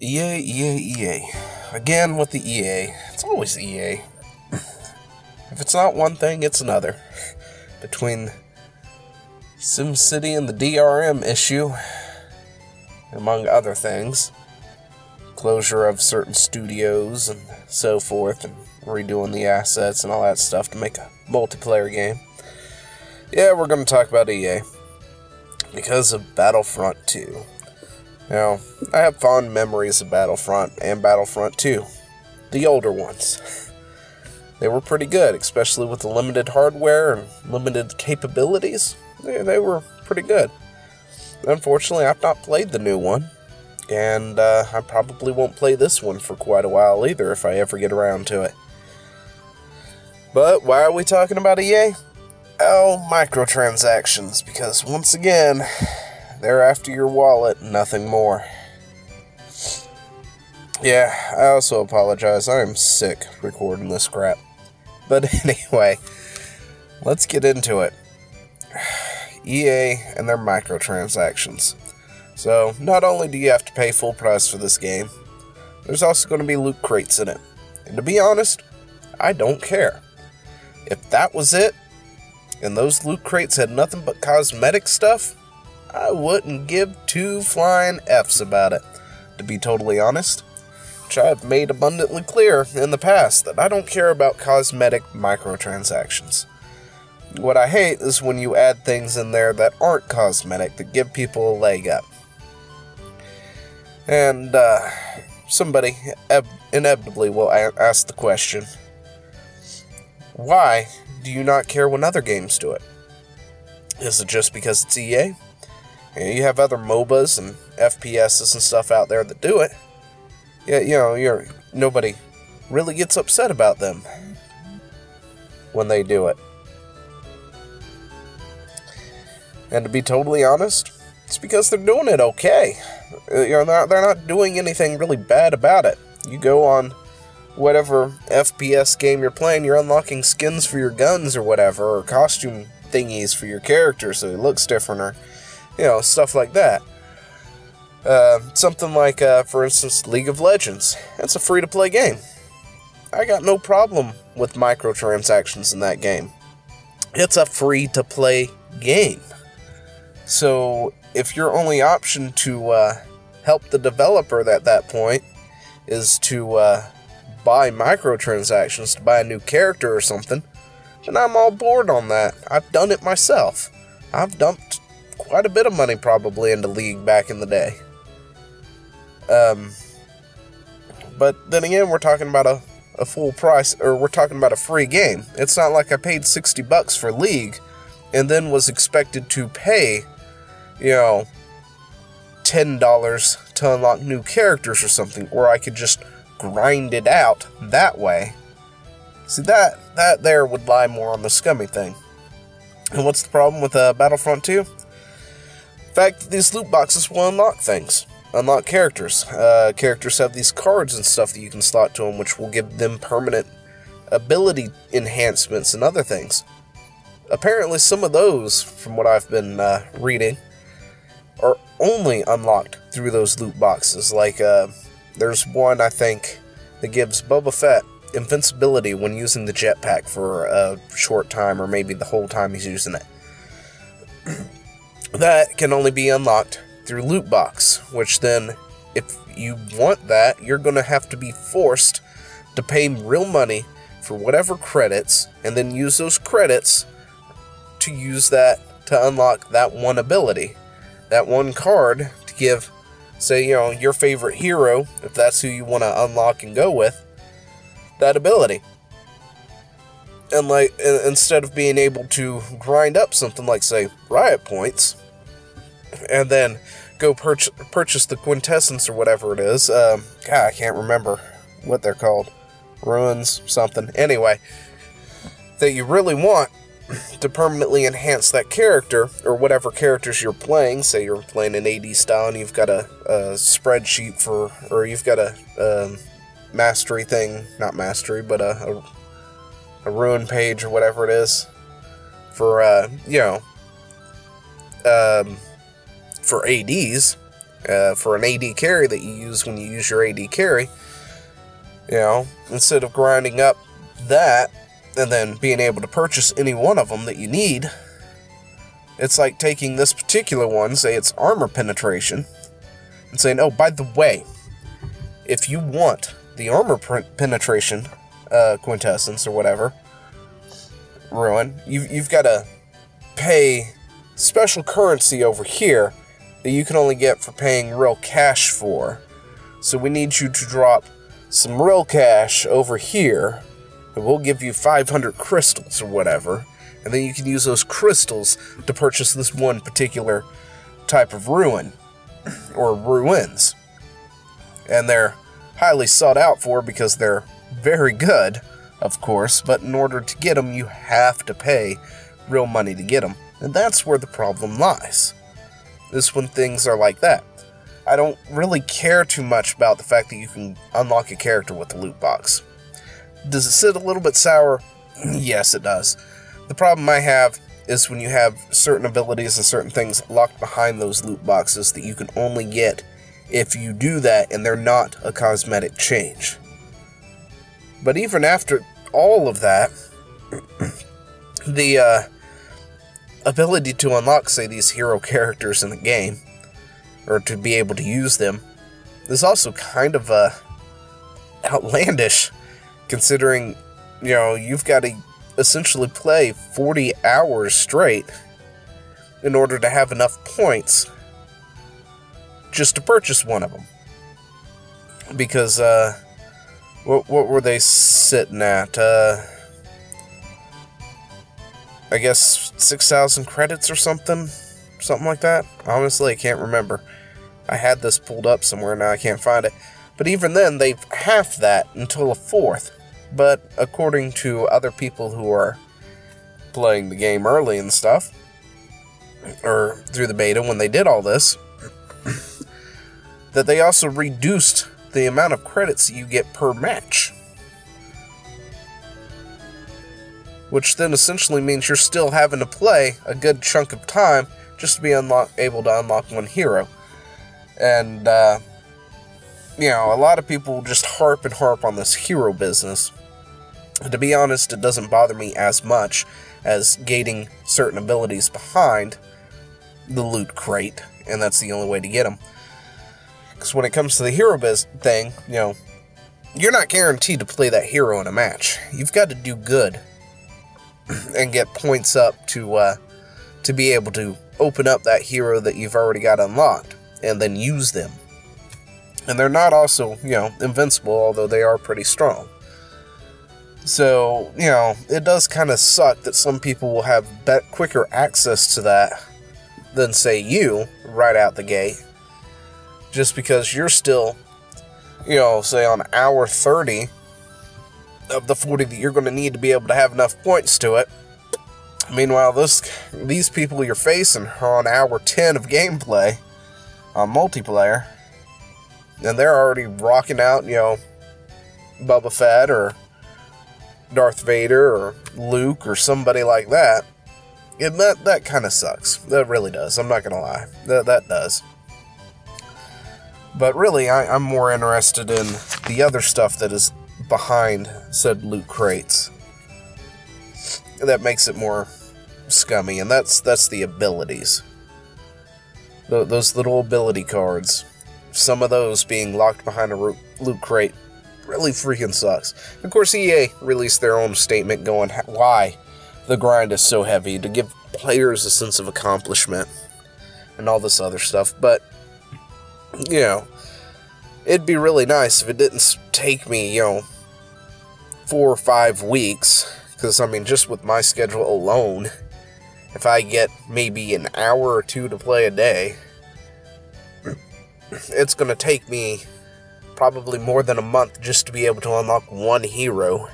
EA, EA, EA. Again with the EA. It's always EA. If it's not one thing, it's another. Between SimCity and the DRM issue, among other things, closure of certain studios and so forth, and redoing the assets and all that stuff to make a multiplayer game. Yeah, we're going to talk about EA. Because of Battlefront 2. Now, I have fond memories of Battlefront and Battlefront 2. The older ones. They were pretty good, especially with the limited hardware and limited capabilities. They were pretty good. Unfortunately, I've not played the new one. And I probably won't play this one for quite a while either if I ever get around to it. But why are we talking about EA? Oh, microtransactions, because once again, they're after your wallet, nothing more. Yeah, I also apologize, I am sick recording this crap. But anyway, let's get into it. EA and their microtransactions. So, not only do you have to pay full price for this game, there's also going to be loot crates in it. And to be honest, I don't care. If that was it, and those loot crates had nothing but cosmetic stuff, I wouldn't give two flying F's about it, to be totally honest. Which I've made abundantly clear in the past that I don't care about cosmetic microtransactions. What I hate is when you add things in there that aren't cosmetic that give people a leg up. And somebody inevitably will ask the question, why do you not care when other games do it? Is it just because it's EA? And you have other MOBAs and FPSs and stuff out there that do it. Yeah, nobody really gets upset about them when they do it. And to be totally honest, it's because they're doing it okay. They're not doing anything really bad about it. You go on whatever FPS game you're playing, you're unlocking skins for your guns or whatever, or costume thingies for your character so it looks different, or, stuff like that. Something like, for instance, League of Legends. That's a free-to-play game. I got no problem with microtransactions in that game. It's a free-to-play game. So, if your only option to help the developer at that point is to buy microtransactions to buy a new character or something, then I'm all board on that. I've done it myself. I've dumped quite a bit of money probably into League back in the day. But then again, we're talking about a full price, or we're talking about a free game. It's not like I paid $60 for League and then was expected to pay, $10 to unlock new characters or something, or I could just grind it out that way. See, that there would lie more on the scummy thing. And what's the problem with Battlefront 2? The fact that these loot boxes will unlock things. Unlock characters. Characters have these cards and stuff that you can slot to them, which will give them permanent ability enhancements and other things. Apparently some of those, from what I've been reading, are only unlocked through those loot boxes. Like, there's one, I think, that gives Boba Fett invincibility when using the jetpack for a short time, or maybe the whole time he's using it. That can only be unlocked through loot box, which then, if you want that, you're going to have to be forced to pay real money for whatever credits, and then use those credits to use that to unlock that one ability. That one card to give, say, your favorite hero, if that's who you want to unlock and go with, that ability. And instead of being able to grind up something like, say, Riot Points, and then go purchase the quintessence or whatever it is, I can't remember what they're called, ruins, something, anyway, that you really want to permanently enhance that character, or whatever characters you're playing. Say you're playing an AD style and you've got a spreadsheet or you've got a mastery thing, not mastery, but a ruin page or whatever it is for, for ADs, for an AD carry that you use when you use your AD carry. Instead of grinding up that and then being able to purchase any one of them that you need, it's like taking this particular one, say it's armor penetration, and saying, oh, by the way, if you want the armor penetration quintessence or whatever, ruin, you've got to pay special currency over here that you can only get for paying real cash for. So we need you to drop some real cash over here, and we'll give you 500 crystals or whatever, and then you can use those crystals to purchase this one particular type of ruin, or ruins. And they're highly sought out for because they're very good, of course, but in order to get them, you have to pay real money to get them. And that's where the problem lies. This when things are like that. I don't really care too much about the fact that you can unlock a character with the loot box. Does it sit a little bit sour? Yes, it does. The problem I have is when you have certain abilities and certain things locked behind those loot boxes that you can only get if you do that, and they're not a cosmetic change. But even after all of that, the ability to unlock, say, these hero characters in the game, or to be able to use them, is also kind of outlandish, considering, you've got to essentially play 40 hours straight in order to have enough points just to purchase one of them. Because, what were they sitting at? I guess 6,000 credits or something like that. Honestly, I can't remember. I had this pulled up somewhere, now I can't find it. But even then, they've halved that until a fourth. But according to other people who are playing the game early and stuff, or through the beta when they did all this, that they also reduced the amount of credits you get per match. Which then essentially means you're still having to play a good chunk of time just to be able to unlock one hero. And, a lot of people just harp on this hero business. And to be honest, it doesn't bother me as much as gating certain abilities behind the loot crate, and that's the only way to get them. Because when it comes to the hero thing, you're not guaranteed to play that hero in a match. You've got to do good and get points up to be able to open up that hero that you've already got unlocked, and then use them. And they're not also, invincible, although they are pretty strong. So, it does kind of suck that some people will have quicker access to that than, say, you, right out the gate. Just because you're still, say on hour 30 of the 40 that you're going to need to be able to have enough points to it. Meanwhile, these people you're facing are on hour 10 of gameplay on multiplayer, and they're already rocking out, Boba Fett or Darth Vader or Luke or somebody like that. And that kind of sucks. That really does. I'm not going to lie. That does. But really, I'm more interested in the other stuff that is behind said loot crates. That makes it more scummy, and that's the abilities. Those little ability cards. Some of those being locked behind a loot crate really freaking sucks. Of course, EA released their own statement going why the grind is so heavy, to give players a sense of accomplishment and all this other stuff. But, it'd be really nice if it didn't take me, 4 or 5 weeks. Because, just with my schedule alone, if I get maybe an hour or two to play a day, it's going to take me probably more than a month just to be able to unlock one hero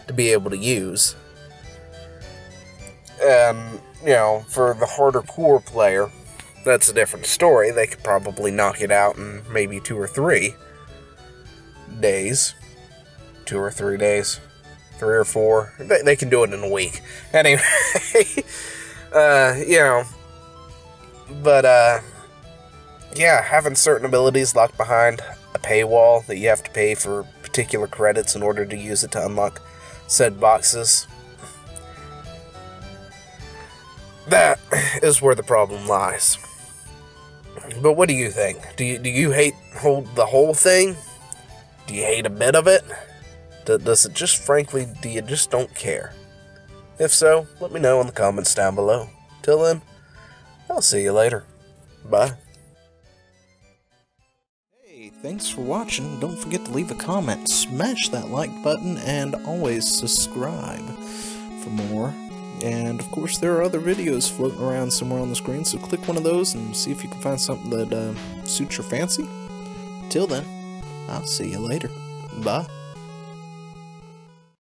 to be able to use. And, for the harder core player, that's a different story. They could probably knock it out in maybe 2 or 3 days. 2 or 3 days. 3 or 4. They can do it in a week. Anyway, but, yeah, having certain abilities locked behind a paywall that you have to pay for particular credits in order to use it to unlock said boxes. That is where the problem lies. But what do you think? Do you hate the whole thing? Do you hate a bit of it? Does it just, frankly, do you just don't care? If so, let me know in the comments down below. Till then, I'll see you later. Bye. Hey, thanks for watching. Don't forget to leave a comment, smash that like button, and always subscribe for more. And of course, there are other videos floating around somewhere on the screen, so click one of those and see if you can find something that suits your fancy. Till then, I'll see you later. Bye.